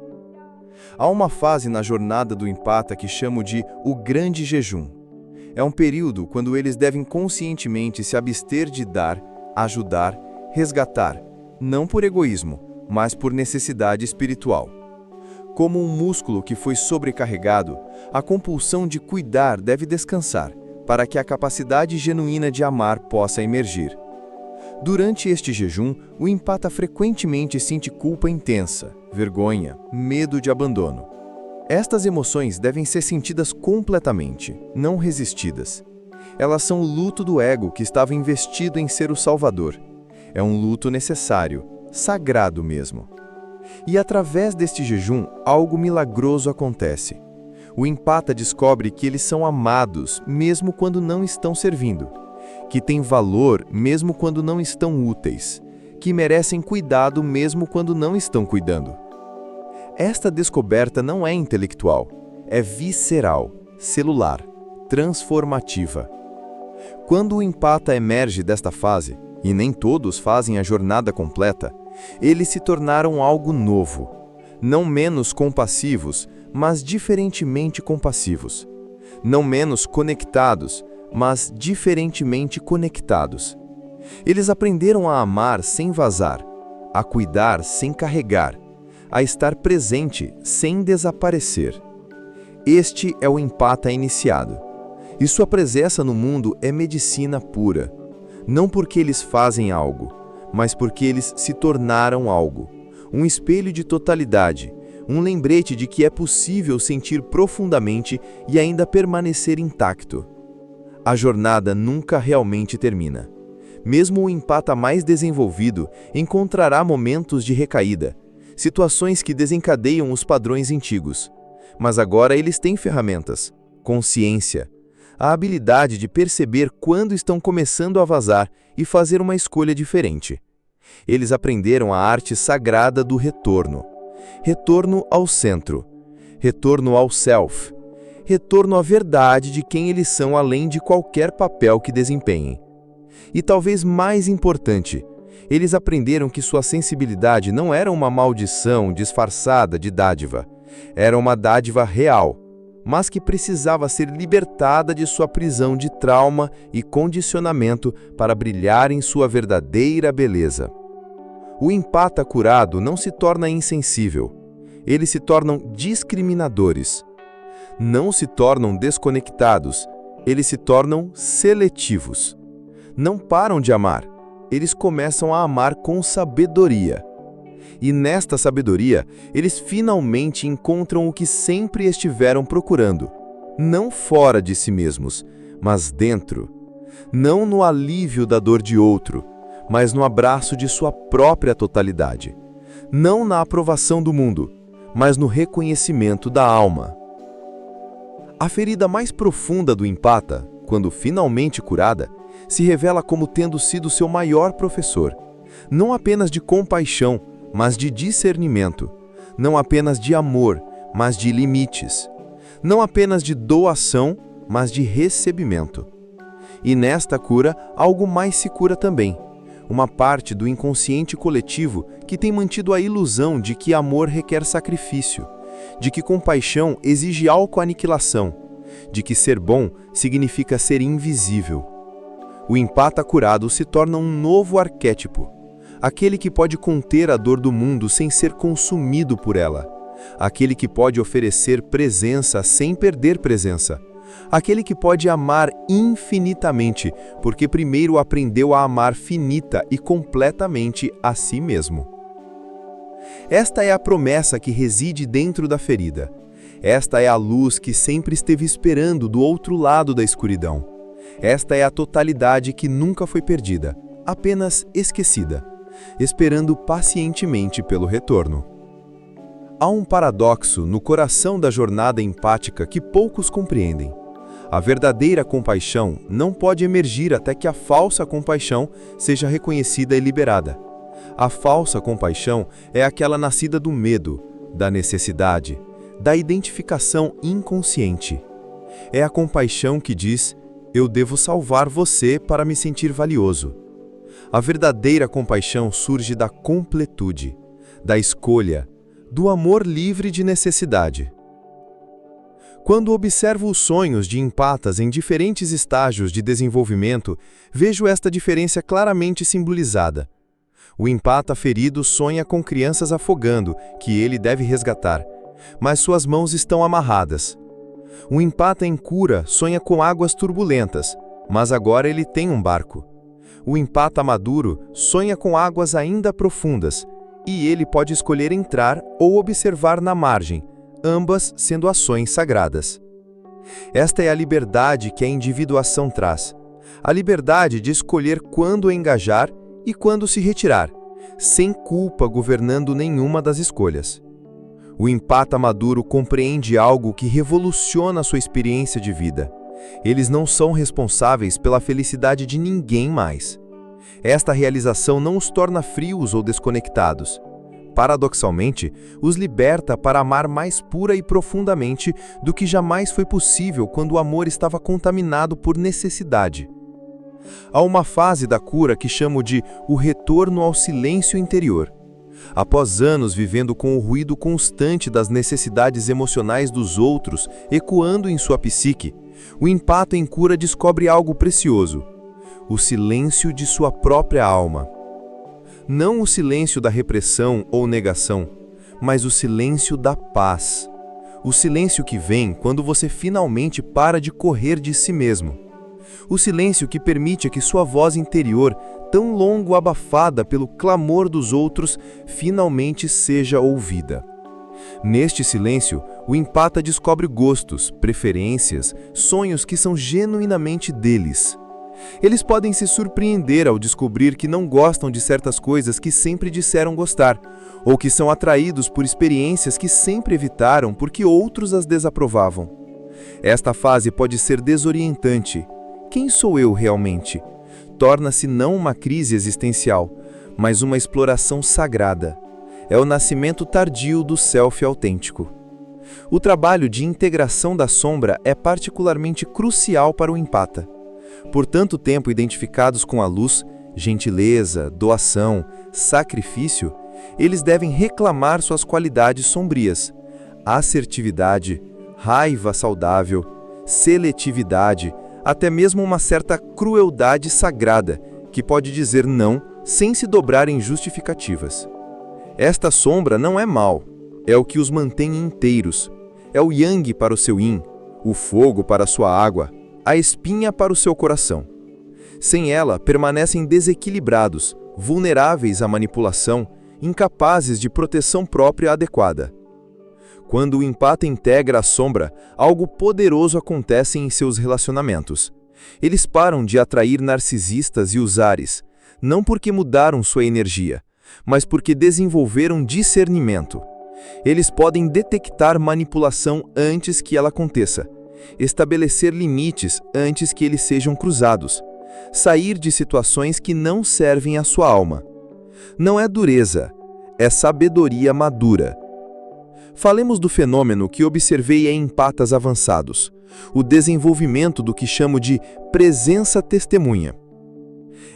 Há uma fase na jornada do empata que chamo de o grande jejum. É um período quando eles devem conscientemente se abster de dar, ajudar, resgatar, não por egoísmo, mas por necessidade espiritual. Como um músculo que foi sobrecarregado, a compulsão de cuidar deve descansar, para que a capacidade genuína de amar possa emergir. Durante este jejum, o empata frequentemente sente culpa intensa, vergonha, medo de abandono. Estas emoções devem ser sentidas completamente, não resistidas. Elas são o luto do ego que estava investido em ser o salvador. É um luto necessário, sagrado mesmo. E através deste jejum, algo milagroso acontece. O empata descobre que eles são amados mesmo quando não estão servindo, que têm valor mesmo quando não estão úteis, que merecem cuidado mesmo quando não estão cuidando. Esta descoberta não é intelectual, é visceral, celular, transformativa. Quando o empata emerge desta fase, e nem todos fazem a jornada completa, eles se tornaram algo novo, não menos compassivos, mas diferentemente compassivos, não menos conectados, mas diferentemente conectados. Eles aprenderam a amar sem vazar, a cuidar sem carregar, a estar presente sem desaparecer. Este é o empata iniciado. E sua presença no mundo é medicina pura. Não porque eles fazem algo, mas porque eles se tornaram algo. Um espelho de totalidade, um lembrete de que é possível sentir profundamente e ainda permanecer intacto. A jornada nunca realmente termina. Mesmo o empata mais desenvolvido encontrará momentos de recaída, situações que desencadeiam os padrões antigos. Mas agora eles têm ferramentas, consciência, a habilidade de perceber quando estão começando a vazar e fazer uma escolha diferente. Eles aprenderam a arte sagrada do retorno. Retorno ao centro, retorno ao self, retorno à verdade de quem eles são além de qualquer papel que desempenhem. E talvez mais importante, eles aprenderam que sua sensibilidade não era uma maldição disfarçada de dádiva, era uma dádiva real, mas que precisava ser libertada de sua prisão de trauma e condicionamento para brilhar em sua verdadeira beleza. O empata curado não se torna insensível, eles se tornam discriminadores. Não se tornam desconectados, eles se tornam seletivos. Não param de amar, eles começam a amar com sabedoria. E nesta sabedoria, eles finalmente encontram o que sempre estiveram procurando, não fora de si mesmos, mas dentro. Não no alívio da dor de outro, mas no abraço de sua própria totalidade. Não na aprovação do mundo, mas no reconhecimento da alma. A ferida mais profunda do empata, quando finalmente curada, se revela como tendo sido seu maior professor, não apenas de compaixão, mas de discernimento, não apenas de amor, mas de limites, não apenas de doação, mas de recebimento. E nesta cura, algo mais se cura também, uma parte do inconsciente coletivo que tem mantido a ilusão de que amor requer sacrifício, de que compaixão exige autoaniquilação, de que ser bom significa ser invisível. O empata curado se torna um novo arquétipo, aquele que pode conter a dor do mundo sem ser consumido por ela, aquele que pode oferecer presença sem perder presença, aquele que pode amar infinitamente, porque primeiro aprendeu a amar finita e completamente a si mesmo. Esta é a promessa que reside dentro da ferida. Esta é a luz que sempre esteve esperando do outro lado da escuridão. Esta é a totalidade que nunca foi perdida, apenas esquecida, esperando pacientemente pelo retorno. Há um paradoxo no coração da jornada empática que poucos compreendem. A verdadeira compaixão não pode emergir até que a falsa compaixão seja reconhecida e liberada. A falsa compaixão é aquela nascida do medo, da necessidade, da identificação inconsciente. É a compaixão que diz: eu devo salvar você para me sentir valioso. A verdadeira compaixão surge da completude, da escolha, do amor livre de necessidade. Quando observo os sonhos de empatas em diferentes estágios de desenvolvimento, vejo esta diferença claramente simbolizada. O empata ferido sonha com crianças afogando, que ele deve resgatar, mas suas mãos estão amarradas. O empata em cura sonha com águas turbulentas, mas agora ele tem um barco. O empata maduro sonha com águas ainda profundas, e ele pode escolher entrar ou observar na margem, ambas sendo ações sagradas. Esta é a liberdade que a individuação traz, a liberdade de escolher quando engajar e quando se retirar, sem culpa governando nenhuma das escolhas. O empata maduro compreende algo que revoluciona a sua experiência de vida. Eles não são responsáveis pela felicidade de ninguém mais. Esta realização não os torna frios ou desconectados. Paradoxalmente, os liberta para amar mais pura e profundamente do que jamais foi possível quando o amor estava contaminado por necessidade. Há uma fase da cura que chamo de o retorno ao silêncio interior. Após anos vivendo com o ruído constante das necessidades emocionais dos outros ecoando em sua psique, o empata em cura descobre algo precioso: o silêncio de sua própria alma. Não o silêncio da repressão ou negação, mas o silêncio da paz. O silêncio que vem quando você finalmente para de correr de si mesmo. O silêncio que permite que sua voz interior, tão longo abafada pelo clamor dos outros, finalmente seja ouvida. Neste silêncio, o empata descobre gostos, preferências, sonhos que são genuinamente deles. Eles podem se surpreender ao descobrir que não gostam de certas coisas que sempre disseram gostar, ou que são atraídos por experiências que sempre evitaram porque outros as desaprovavam. Esta fase pode ser desorientante. Quem sou eu realmente? Torna-se não uma crise existencial, mas uma exploração sagrada. É o nascimento tardio do self autêntico. O trabalho de integração da sombra é particularmente crucial para o empata. Por tanto tempo identificados com a luz, gentileza, doação, sacrifício, eles devem reclamar suas qualidades sombrias: assertividade, raiva saudável, seletividade, até mesmo uma certa crueldade sagrada, que pode dizer não sem se dobrar em justificativas. Esta sombra não é mal, é o que os mantém inteiros. É o yang para o seu yin, o fogo para a sua água, a espinha para o seu coração. Sem ela, permanecem desequilibrados, vulneráveis à manipulação, incapazes de proteção própria adequada. Quando o empata integra a sombra, algo poderoso acontece em seus relacionamentos. Eles param de atrair narcisistas e usares, não porque mudaram sua energia, mas porque desenvolveram discernimento. Eles podem detectar manipulação antes que ela aconteça, estabelecer limites antes que eles sejam cruzados, sair de situações que não servem à sua alma. Não é dureza, é sabedoria madura. Falemos do fenômeno que observei em empatas avançados, o desenvolvimento do que chamo de presença testemunha.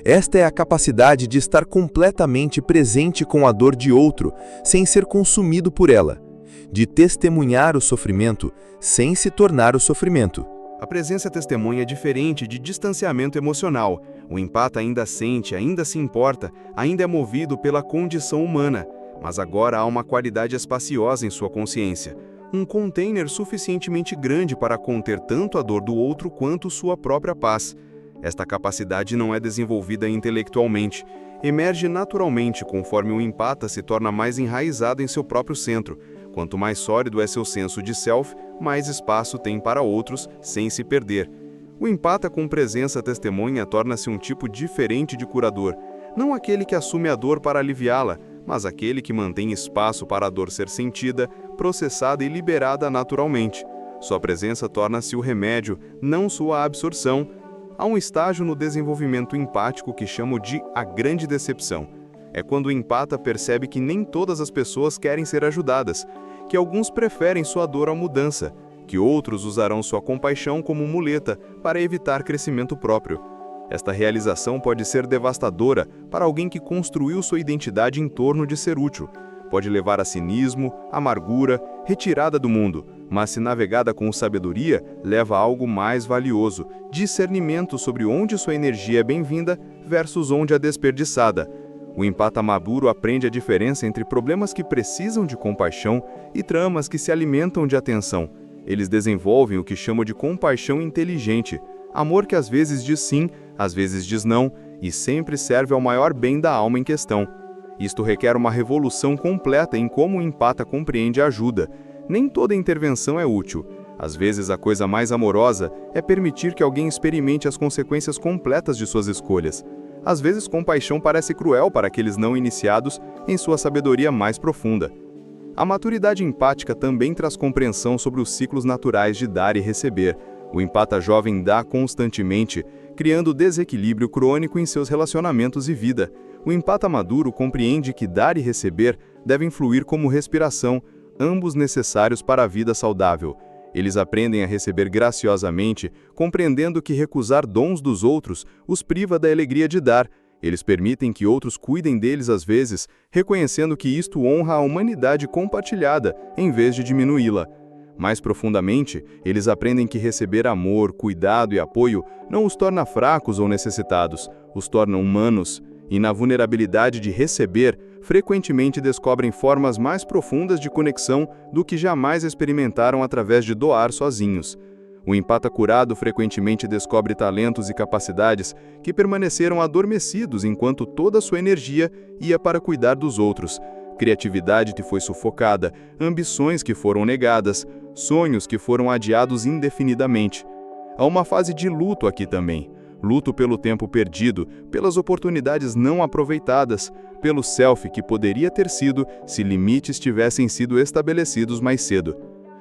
Esta é a capacidade de estar completamente presente com a dor de outro, sem ser consumido por ela, de testemunhar o sofrimento, sem se tornar o sofrimento. A presença testemunha é diferente de distanciamento emocional. O empata ainda sente, ainda se importa, ainda é movido pela condição humana, mas agora há uma qualidade espaciosa em sua consciência, um container suficientemente grande para conter tanto a dor do outro quanto sua própria paz. Esta capacidade não é desenvolvida intelectualmente, emerge naturalmente conforme o empata se torna mais enraizado em seu próprio centro. Quanto mais sólido é seu senso de self, mais espaço tem para outros, sem se perder. O empata com presença testemunha torna-se um tipo diferente de curador, não aquele que assume a dor para aliviá-la, mas aquele que mantém espaço para a dor ser sentida, processada e liberada naturalmente. Sua presença torna-se o remédio, não sua absorção. Há um estágio no desenvolvimento empático que chamo de a grande decepção. É quando o empata percebe que nem todas as pessoas querem ser ajudadas, que alguns preferem sua dor à mudança, que outros usarão sua compaixão como muleta para evitar crescimento próprio. Esta realização pode ser devastadora para alguém que construiu sua identidade em torno de ser útil. Pode levar a cinismo, amargura, retirada do mundo, mas se navegada com sabedoria, leva a algo mais valioso, discernimento sobre onde sua energia é bem-vinda versus onde é desperdiçada. O empata maduro aprende a diferença entre problemas que precisam de compaixão e tramas que se alimentam de atenção. Eles desenvolvem o que chamo de compaixão inteligente, amor que às vezes diz sim, às vezes diz não, e sempre serve ao maior bem da alma em questão. Isto requer uma revolução completa em como o empata compreende a ajuda. Nem toda intervenção é útil. Às vezes a coisa mais amorosa é permitir que alguém experimente as consequências completas de suas escolhas. Às vezes compaixão parece cruel para aqueles não iniciados em sua sabedoria mais profunda. A maturidade empática também traz compreensão sobre os ciclos naturais de dar e receber. O empata jovem dá constantemente, criando desequilíbrio crônico em seus relacionamentos e vida. O empata maduro compreende que dar e receber devem fluir como respiração, ambos necessários para a vida saudável. Eles aprendem a receber graciosamente, compreendendo que recusar dons dos outros os priva da alegria de dar. Eles permitem que outros cuidem deles às vezes, reconhecendo que isto honra a humanidade compartilhada, em vez de diminuí-la. Mais profundamente, eles aprendem que receber amor, cuidado e apoio não os torna fracos ou necessitados, os torna humanos. E na vulnerabilidade de receber, frequentemente descobrem formas mais profundas de conexão do que jamais experimentaram através de doar sozinhos. O empata curado frequentemente descobre talentos e capacidades que permaneceram adormecidos enquanto toda sua energia ia para cuidar dos outros. Criatividade que foi sufocada, ambições que foram negadas, sonhos que foram adiados indefinidamente. Há uma fase de luto aqui também. Luto pelo tempo perdido, pelas oportunidades não aproveitadas, pelo self que poderia ter sido se limites tivessem sido estabelecidos mais cedo.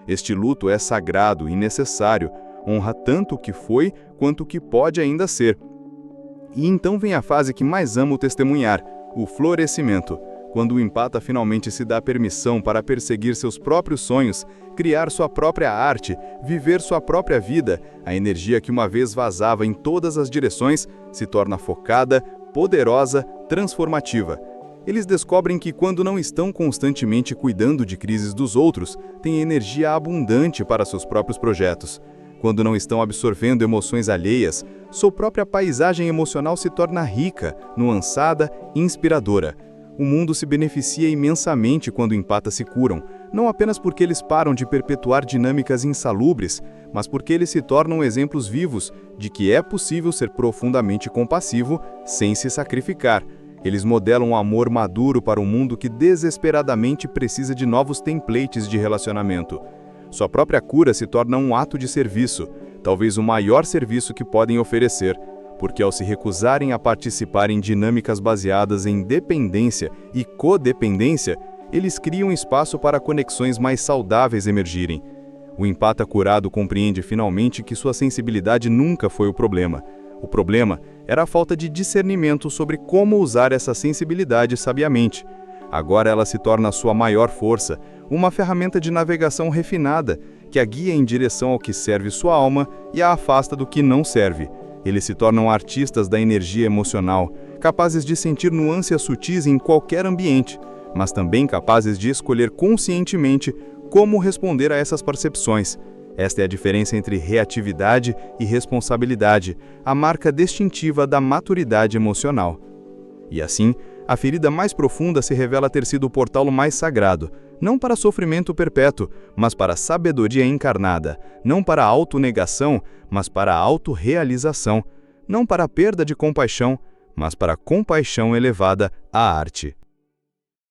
Este luto é sagrado e necessário, honra tanto o que foi quanto o que pode ainda ser. E então vem a fase que mais amo testemunhar, o florescimento, quando o empata finalmente se dá permissão para perseguir seus próprios sonhos, criar sua própria arte, viver sua própria vida. A energia que uma vez vazava em todas as direções se torna focada, poderosa, transformativa. Eles descobrem que quando não estão constantemente cuidando de crises dos outros, têm energia abundante para seus próprios projetos. Quando não estão absorvendo emoções alheias, sua própria paisagem emocional se torna rica, nuançada e inspiradora. O mundo se beneficia imensamente quando empatas se curam, não apenas porque eles param de perpetuar dinâmicas insalubres, mas porque eles se tornam exemplos vivos de que é possível ser profundamente compassivo sem se sacrificar. Eles modelam um amor maduro para um mundo que desesperadamente precisa de novos templates de relacionamento. Sua própria cura se torna um ato de serviço, talvez o maior serviço que podem oferecer, porque ao se recusarem a participar em dinâmicas baseadas em dependência e codependência, eles criam espaço para conexões mais saudáveis emergirem. O empata curado compreende finalmente que sua sensibilidade nunca foi o problema. O problema era a falta de discernimento sobre como usar essa sensibilidade sabiamente. Agora ela se torna a sua maior força, uma ferramenta de navegação refinada, que a guia em direção ao que serve sua alma e a afasta do que não serve. Eles se tornam artistas da energia emocional, capazes de sentir nuances sutis em qualquer ambiente, mas também capazes de escolher conscientemente como responder a essas percepções. Esta é a diferença entre reatividade e responsabilidade, a marca distintiva da maturidade emocional. E assim, a ferida mais profunda se revela ter sido o portal mais sagrado, não para sofrimento perpétuo, mas para sabedoria encarnada, não para autonegação, mas para autorrealização, não para perda de compaixão, mas para compaixão elevada à arte.